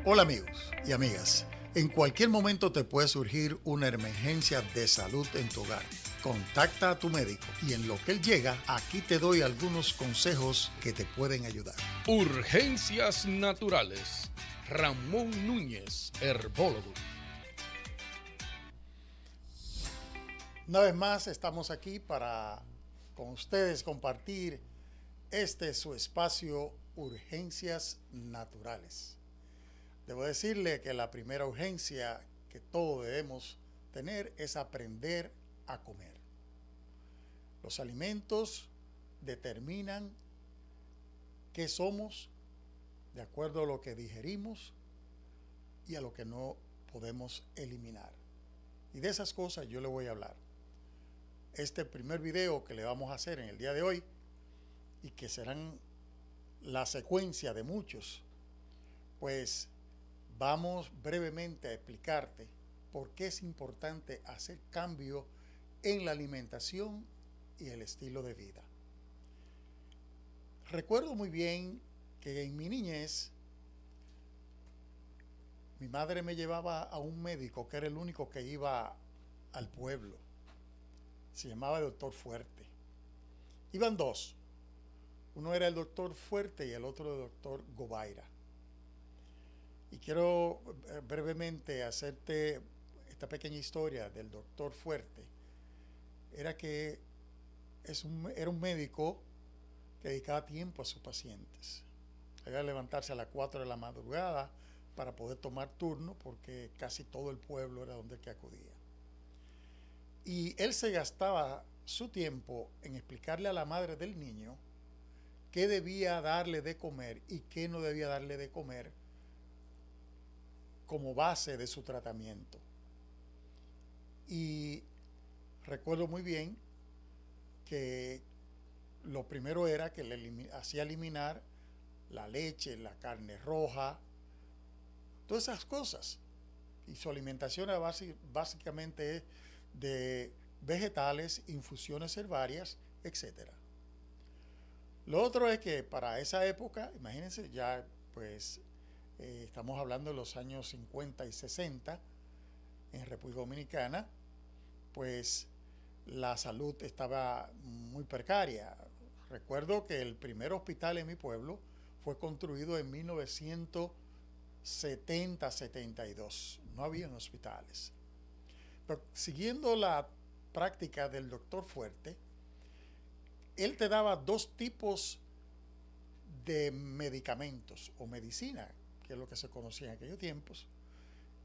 Hola amigos y amigas, en cualquier momento te puede surgir una emergencia de salud en tu hogar. Contacta a tu médico y en lo que él llega, aquí te doy algunos consejos que te pueden ayudar. Urgencias naturales. Ramón Núñez, herbólogo. Una vez más estamos aquí para con ustedes compartir este su espacio Urgencias Naturales. Debo decirle que la primera urgencia que todos debemos tener es aprender a comer. Los alimentos determinan qué somos de acuerdo a lo que digerimos y a lo que no podemos eliminar. Y de esas cosas yo le voy a hablar. Este primer video que le vamos a hacer en el día de hoy y que serán la secuencia de muchos, pues vamos brevemente a explicarte por qué es importante hacer cambio en la alimentación y el estilo de vida. Recuerdo muy bien que en mi niñez mi madre me llevaba a un médico que era el único que iba al pueblo. Se llamaba el doctor Fuerte. Iban dos. Uno era el doctor Fuerte y el otro el doctor Gobaira. Y quiero brevemente hacerte esta pequeña historia del doctor Fuerte. Era que era un médico que dedicaba tiempo a sus pacientes. Había que levantarse a las 4 de la madrugada para poder tomar turno porque casi todo el pueblo era donde que acudía. Y él se gastaba su tiempo en explicarle a la madre del niño qué debía darle de comer y qué no debía darle de comer como base de su tratamiento. Y recuerdo muy bien que lo primero era que le hacía eliminar la leche, la carne roja, todas esas cosas. Y su alimentación era básicamente de vegetales, infusiones herbarias, etc. Lo otro es que para esa época, imagínense, ya pues estamos hablando de los años 50 y 60 en República Dominicana, pues la salud estaba muy precaria. Recuerdo que el primer hospital en mi pueblo fue construido en 1970-72. No habían hospitales. Pero siguiendo la práctica del doctor Fuerte, él te daba dos tipos de medicamentos o medicina, que es lo que se conocía en aquellos tiempos.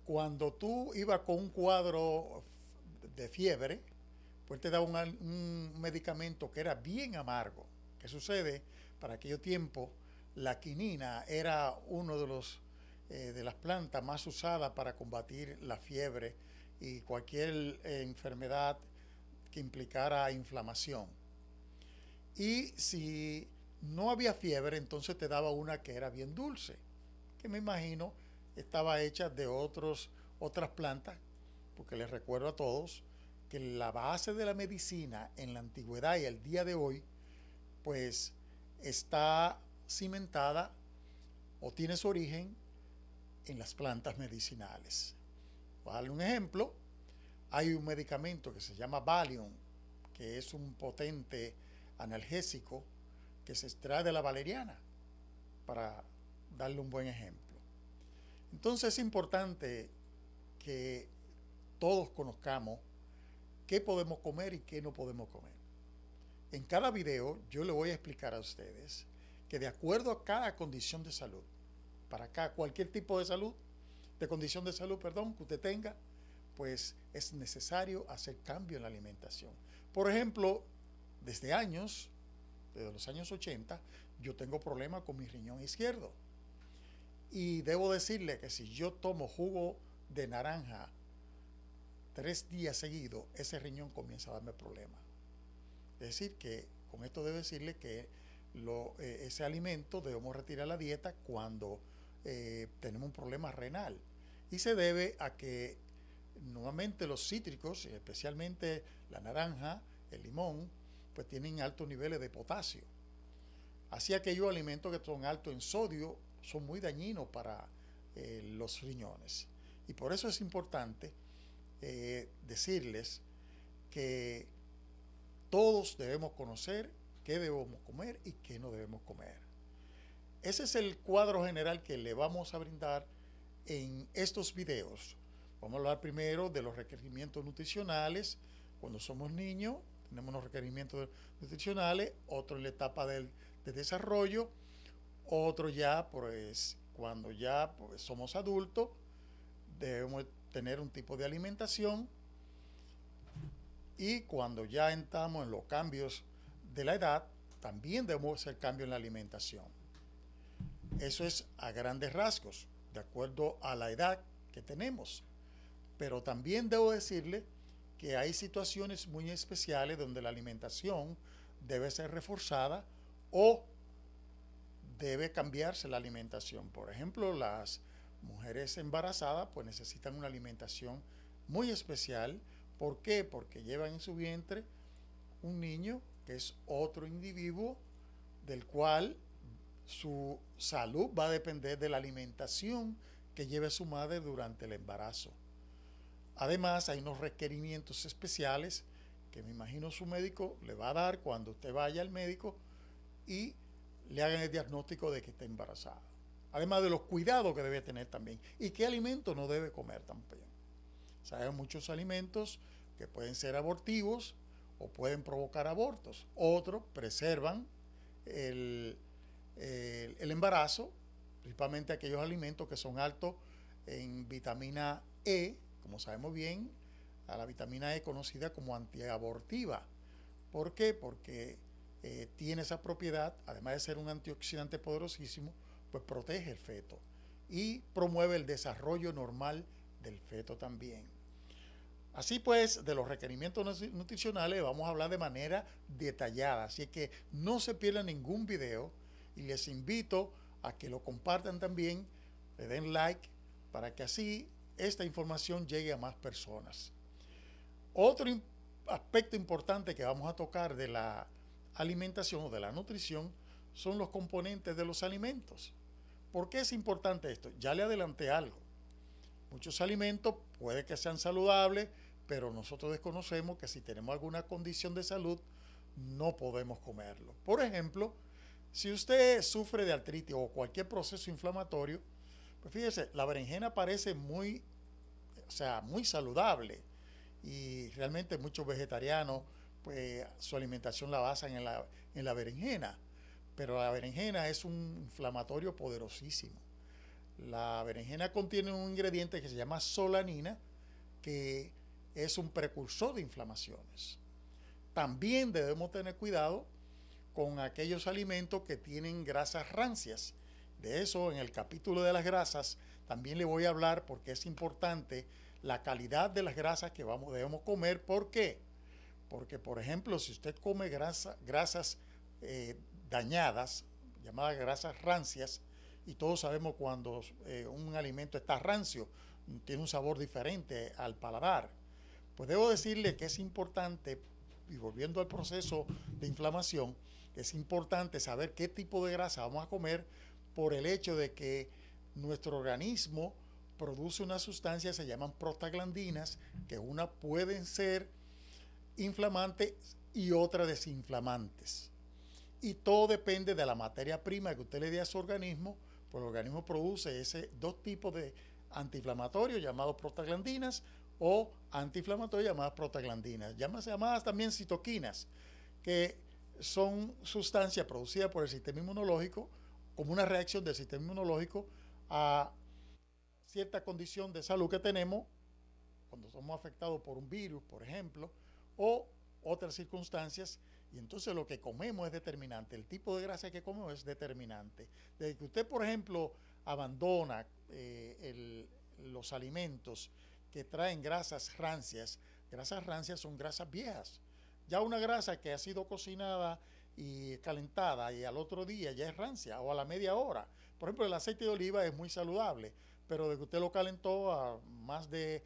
Cuando tú ibas con un cuadro de fiebre, pues te daba un medicamento que era bien amargo. ¿Qué sucede? Para aquellos tiempos, la quinina era uno de las plantas más usadas para combatir la fiebre y cualquier enfermedad que implicara inflamación. Y si no había fiebre, entonces te daba una que era bien dulce, que me imagino estaba hecha de otras plantas, porque les recuerdo a todos que la base de la medicina en la antigüedad y el día de hoy, pues está cimentada o tiene su origen en las plantas medicinales. Voy a darle un ejemplo. Hay un medicamento que se llama Valium, que es un potente analgésico que se extrae de la valeriana, para darle un buen ejemplo. Entonces es importante que todos conozcamos qué podemos comer y qué no podemos comer. En cada video yo le voy a explicar a ustedes que de acuerdo a cada condición de salud, cualquier tipo de condición de salud, que usted tenga, pues es necesario hacer cambio en la alimentación. Por ejemplo, desde los años 80, yo tengo problemas con mi riñón izquierdo. Y debo decirle que si yo tomo jugo de naranja 3 días seguidos, ese riñón comienza a darme problemas. Es decir, que con esto debo decirle que ese alimento debemos retirar la dieta cuando tenemos un problema renal. Y se debe a que nuevamente los cítricos, especialmente la naranja, el limón, pues tienen altos niveles de potasio. Así aquellos alimentos que son altos en sodio son muy dañinos para los riñones. Y por eso es importante decirles que todos debemos conocer qué debemos comer y qué no debemos comer. Ese es el cuadro general que le vamos a brindar en estos videos. Vamos a hablar primero de los requerimientos nutricionales. Cuando somos niños tenemos unos requerimientos nutricionales, otro en la etapa de desarrollo, otro ya pues cuando ya pues, somos adultos, debemos tener un tipo de alimentación, y cuando ya entramos en los cambios de la edad, también debemos hacer cambio en la alimentación. Eso es a grandes rasgos, de acuerdo a la edad que tenemos. Pero también debo decirle que hay situaciones muy especiales donde la alimentación debe ser reforzada o debe cambiarse la alimentación. Por ejemplo, las mujeres embarazadas pues necesitan una alimentación muy especial. ¿Por qué? Porque llevan en su vientre un niño que es otro individuo del cual su salud va a depender de la alimentación que lleve su madre durante el embarazo. Además, hay unos requerimientos especiales que me imagino su médico le va a dar cuando usted vaya al médico y le hagan el diagnóstico de que está embarazada. Además de los cuidados que debe tener también y qué alimentos no debe comer también. Hay muchos alimentos que pueden ser abortivos o pueden provocar abortos. Otros preservan el embarazo, principalmente aquellos alimentos que son altos en vitamina E, como sabemos bien, a la vitamina E conocida como antiabortiva. ¿Por qué? Porque tiene esa propiedad, además de ser un antioxidante poderosísimo, pues protege el feto y promueve el desarrollo normal del feto también. Así pues, de los requerimientos nutricionales vamos a hablar de manera detallada, así que no se pierdan ningún video y les invito a que lo compartan también, le den like para que así esta información llegue a más personas. Otro aspecto importante que vamos a tocar de la alimentación o de la nutrición son los componentes de los alimentos. ¿Por qué es importante esto? Ya le adelanté algo. Muchos alimentos puede que sean saludables, pero nosotros desconocemos que si tenemos alguna condición de salud no podemos comerlo. Por ejemplo, si usted sufre de artritis o cualquier proceso inflamatorio, pues fíjese, la berenjena parece muy saludable, y realmente muchos vegetarianos pues su alimentación la basan en la berenjena, pero la berenjena es un inflamatorio poderosísimo. La berenjena contiene un ingrediente que se llama solanina, que es un precursor de inflamaciones. También debemos tener cuidado con aquellos alimentos que tienen grasas rancias. De eso en el capítulo de las grasas también le voy a hablar, porque es importante la calidad de las grasas que debemos comer. ¿Por qué? Porque, por ejemplo, si usted come grasas dañadas, llamadas grasas rancias, y todos sabemos cuando un alimento está rancio, tiene un sabor diferente al paladar, pues debo decirle que es importante, y volviendo al proceso de inflamación, es importante saber qué tipo de grasa vamos a comer, por el hecho de que nuestro organismo produce unas sustancias que se llaman prostaglandinas, que una pueden ser inflamantes y otras desinflamantes. Y todo depende de la materia prima que usted le dé a su organismo, pues el organismo produce dos tipos de antiinflamatorios llamados prostaglandinas o antiinflamatorios llamadas prostaglandinas, llamadas también citoquinas, que son sustancias producidas por el sistema inmunológico como una reacción del sistema inmunológico a cierta condición de salud que tenemos cuando somos afectados por un virus, por ejemplo, o otras circunstancias, y entonces lo que comemos es determinante, el tipo de grasa que comemos es determinante. Desde que usted, por ejemplo, abandona los alimentos que traen grasas rancias son grasas viejas. Ya una grasa que ha sido cocinada y calentada y al otro día ya es rancia, o a la media hora. Por ejemplo, el aceite de oliva es muy saludable, pero de que usted lo calentó a más de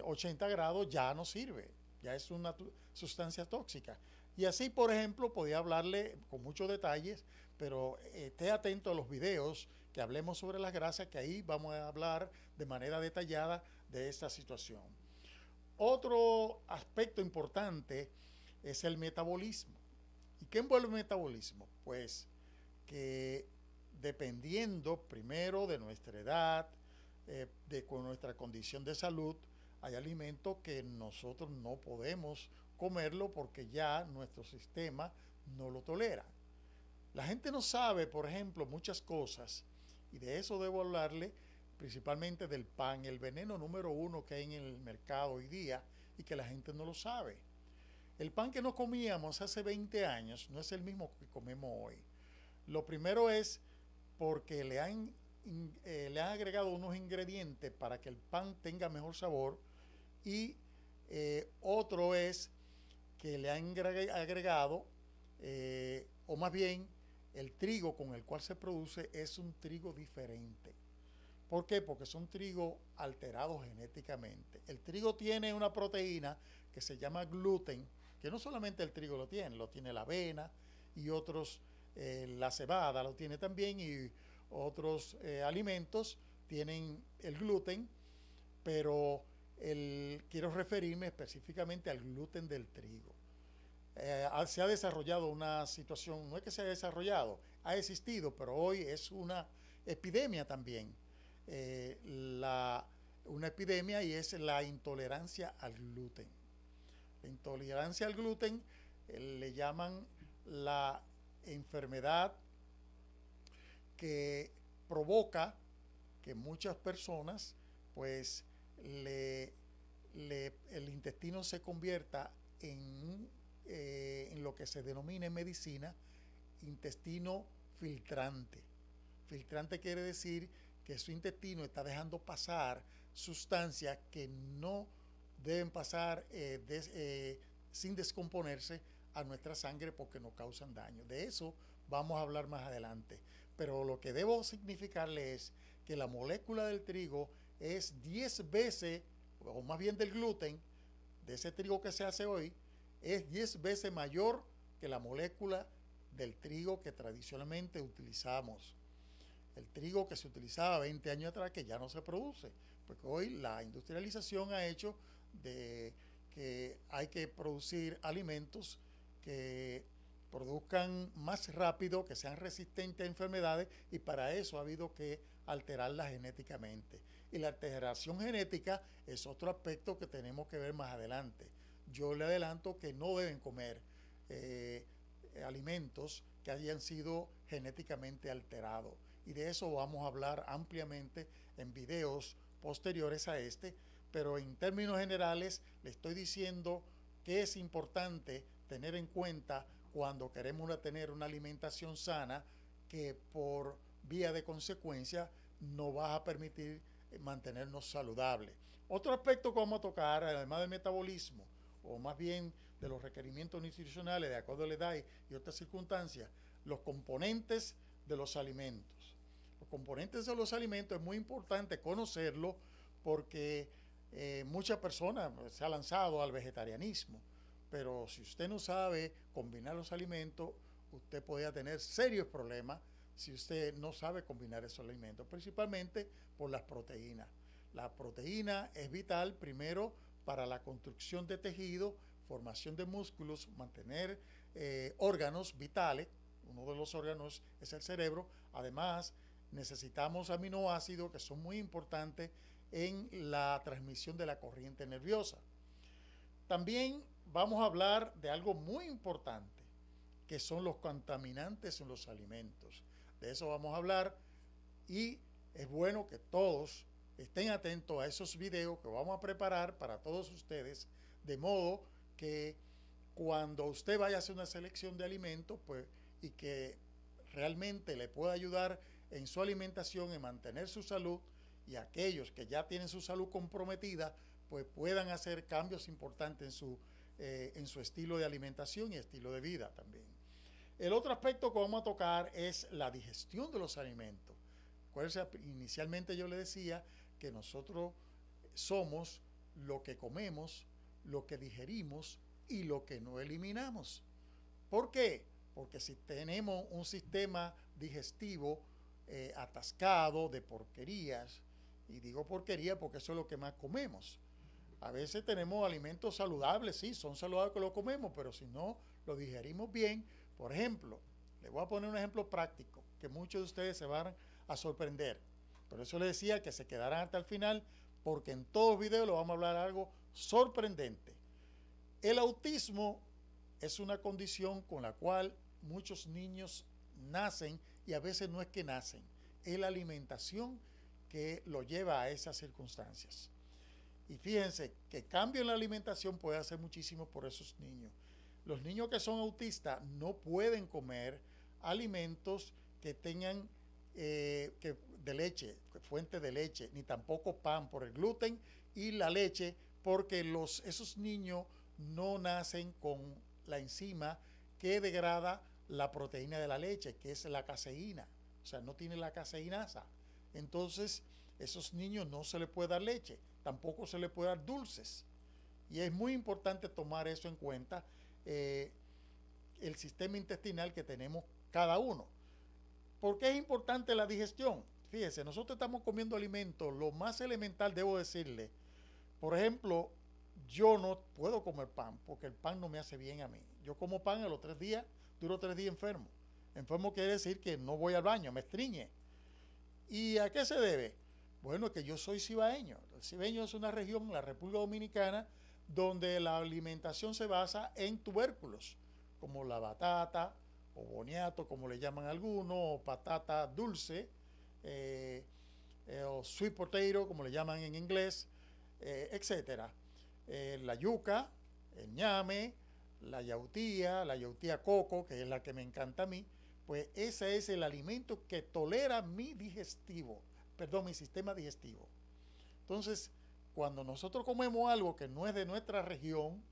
80 grados ya no sirve, ya es una sustancia tóxica. Y así, por ejemplo, podía hablarle con muchos detalles, pero esté atento a los videos que hablemos sobre las grasas, que ahí vamos a hablar de manera detallada de esta situación. Otro aspecto importante es el metabolismo. ¿Y qué envuelve el metabolismo? Pues que dependiendo primero de nuestra edad, con nuestra condición de salud, hay alimentos que nosotros no podemos comerlo porque ya nuestro sistema no lo tolera. La gente no sabe, por ejemplo, muchas cosas, y de eso debo hablarle, principalmente del pan, el veneno número uno que hay en el mercado hoy día y que la gente no lo sabe. El pan que no comíamos hace 20 años no es el mismo que comemos hoy. Lo primero es porque le han agregado unos ingredientes para que el pan tenga mejor sabor y otro es que le han agregado, o más bien el trigo con el cual se produce es un trigo diferente. ¿Por qué? Porque son trigos alterados genéticamente. El trigo tiene una proteína que se llama gluten, que no solamente el trigo lo tiene la avena y otros, la cebada lo tiene también y otros alimentos tienen el gluten, pero quiero referirme específicamente al gluten del trigo. Se ha desarrollado una situación, no es que se haya desarrollado, ha existido, pero hoy es una epidemia también. Una epidemia y es la intolerancia al gluten. La intolerancia al gluten le llaman la enfermedad que provoca que muchas personas pues el intestino se convierta en lo que se denomina en medicina intestino filtrante. Filtrante quiere decir que su intestino está dejando pasar sustancias que no deben pasar sin descomponerse a nuestra sangre porque nos causan daño. De eso vamos a hablar más adelante. Pero lo que debo significarle es que la molécula del trigo es 10 veces, o más bien del gluten, de ese trigo que se hace hoy, es 10 veces mayor que la molécula del trigo que tradicionalmente utilizamos. El trigo que se utilizaba 20 años atrás, que ya no se produce, porque hoy la industrialización ha hecho de que hay que producir alimentos que produzcan más rápido, que sean resistentes a enfermedades, y para eso ha habido que alterarlas genéticamente. Y la alteración genética es otro aspecto que tenemos que ver más adelante. Yo le adelanto que no deben comer alimentos que hayan sido genéticamente alterados. Y de eso vamos a hablar ampliamente en videos posteriores a este, pero en términos generales le estoy diciendo que es importante tener en cuenta cuando queremos tener una alimentación sana que por vía de consecuencia nos va a permitir mantenernos saludables. Otro aspecto que vamos a tocar, además del metabolismo, o más bien de los requerimientos nutricionales de acuerdo a la edad y otras circunstancias, los componentes de los alimentos. Los componentes de los alimentos es muy importante conocerlo porque muchas personas se han lanzado al vegetarianismo, pero si usted no sabe combinar los alimentos, usted podría tener serios problemas si usted no sabe combinar esos alimentos, principalmente por las proteínas. La proteína es vital primero para la construcción de tejido, formación de músculos, mantener órganos vitales. Uno de los órganos es el cerebro. Además, necesitamos aminoácidos que son muy importantes en la transmisión de la corriente nerviosa. También vamos a hablar de algo muy importante, que son los contaminantes en los alimentos. De eso vamos a hablar y es bueno que todos estén atentos a esos videos que vamos a preparar para todos ustedes, de modo que cuando usted vaya a hacer una selección de alimentos, pues, y que realmente le pueda ayudar en su alimentación, en mantener su salud, y aquellos que ya tienen su salud comprometida, pues puedan hacer cambios importantes en su estilo de alimentación y estilo de vida también. El otro aspecto que vamos a tocar es la digestión de los alimentos. Acuérdense, inicialmente yo le decía que nosotros somos lo que comemos, lo que digerimos y lo que no eliminamos. ¿Por qué? Porque si tenemos un sistema digestivo atascado de porquerías, y digo porquería porque eso es lo que más comemos. A veces tenemos alimentos saludables, sí, son saludables que lo comemos, pero si no lo digerimos bien, por ejemplo, les voy a poner un ejemplo práctico que muchos de ustedes se van a sorprender. Por eso les decía que se quedaran hasta el final, porque en todos los videos les vamos a hablar de algo sorprendente. El autismo es una condición con la cual muchos niños nacen, y a veces no es que nacen, es la alimentación que lo lleva a esas circunstancias. Y fíjense que cambio en la alimentación puede hacer muchísimo por esos niños. Los niños que son autistas no pueden comer alimentos que tengan de leche, fuente de leche, ni tampoco pan por el gluten y la leche, porque esos niños no nacen con la enzima que degrada la proteína de la leche, que es la caseína. O sea, no tiene la caseinasa. Entonces, esos niños no se les puede dar leche, tampoco se les puede dar dulces. Y es muy importante tomar eso en cuenta, el sistema intestinal que tenemos cada uno. ¿Por qué es importante la digestión? Fíjese, nosotros estamos comiendo alimentos, lo más elemental debo decirle. Por ejemplo, yo no puedo comer pan porque el pan no me hace bien a mí. Yo como pan a los 3 días, duro 3 días enfermo. Enfermo quiere decir que no voy al baño, me estriñe. ¿Y a qué se debe? Bueno, que yo soy cibaeño. El cibaeño es una región, la República Dominicana, donde la alimentación se basa en tubérculos, como la batata, o boniato, como le llaman algunos, o patata dulce, o sweet potato, como le llaman en inglés, etcétera. La yuca, el ñame, la yautía coco, que es la que me encanta a mí, pues ese es el alimento que tolera mi sistema digestivo. Entonces, cuando nosotros comemos algo que no es de nuestra región,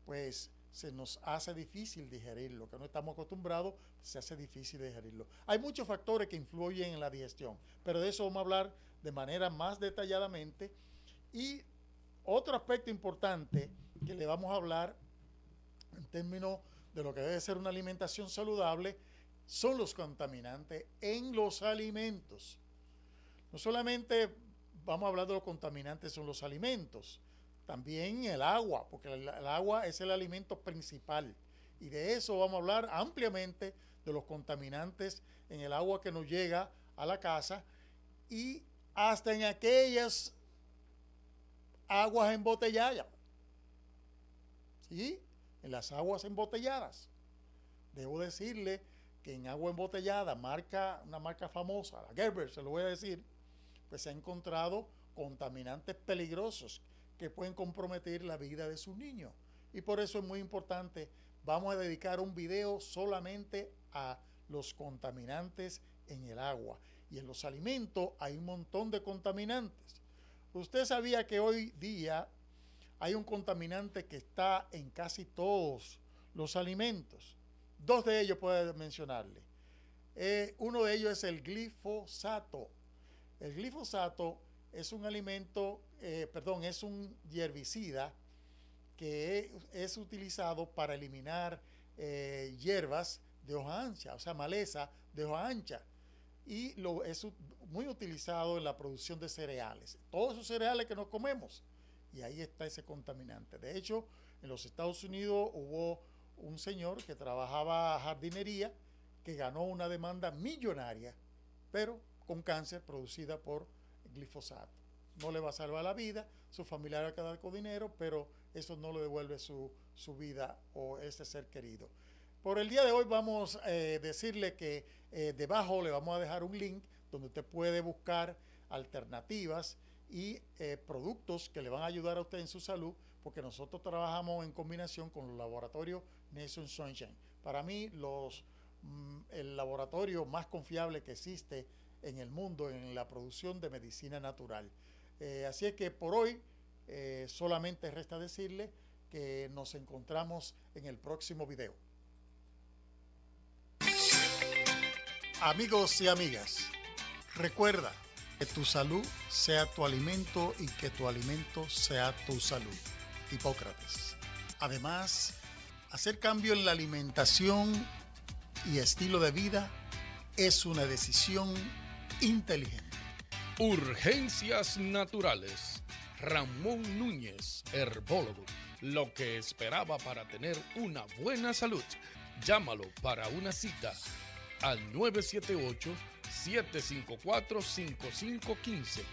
pues se nos hace difícil digerirlo, que no estamos acostumbrados, se hace difícil digerirlo. Hay muchos factores que influyen en la digestión, pero de eso vamos a hablar de manera más detalladamente. Y otro aspecto importante que le vamos a hablar en términos de lo que debe ser una alimentación saludable son los contaminantes en los alimentos. No solamente vamos a hablar de los contaminantes en los alimentos, también el agua, porque el agua es el alimento principal. Y de eso vamos a hablar ampliamente, de los contaminantes en el agua que nos llega a la casa y hasta en aquellas aguas embotelladas. ¿Sí? En las aguas embotelladas. Debo decirle que en agua embotellada, una marca famosa, la Gerber, se lo voy a decir, pues se ha encontrado contaminantes peligrosos que pueden comprometer la vida de sus niños. Y por eso es muy importante, vamos a dedicar un video solamente a los contaminantes en el agua. Y en los alimentos hay un montón de contaminantes. Usted sabía que hoy día hay un contaminante que está en casi todos los alimentos. 2 de ellos puedo mencionarle. Uno de ellos es el glifosato. El glifosato es un es un herbicida que es utilizado para eliminar hierbas de hoja ancha, o sea, maleza de hoja ancha. Y es muy utilizado en la producción de cereales. Todos esos cereales que nos comemos. Y ahí está ese contaminante. De hecho, en los Estados Unidos hubo un señor que trabajaba jardinería que ganó una demanda millonaria, pero con cáncer producida por glifosato. No le va a salvar la vida, su familia va a quedar con dinero, pero eso no le devuelve su vida o ese ser querido. Por el día de hoy vamos a decirle que debajo le vamos a dejar un link donde usted puede buscar alternativas y productos que le van a ayudar a usted en su salud, porque nosotros trabajamos en combinación con los laboratorios Nation Sunshine. Para mí, el laboratorio más confiable que existe en el mundo en la producción de medicina natural. Así es que por hoy solamente resta decirle que nos encontramos en el próximo video. Amigos y amigas, recuerda que tu salud sea tu alimento y que tu alimento sea tu salud. Hipócrates. Además, Hacer cambio en la alimentación y estilo de vida es una decisión inteligente. Urgencias Naturales. Ramón Núñez, herbólogo. Lo que esperaba para tener una buena salud. Llámalo para una cita al 978-754-5515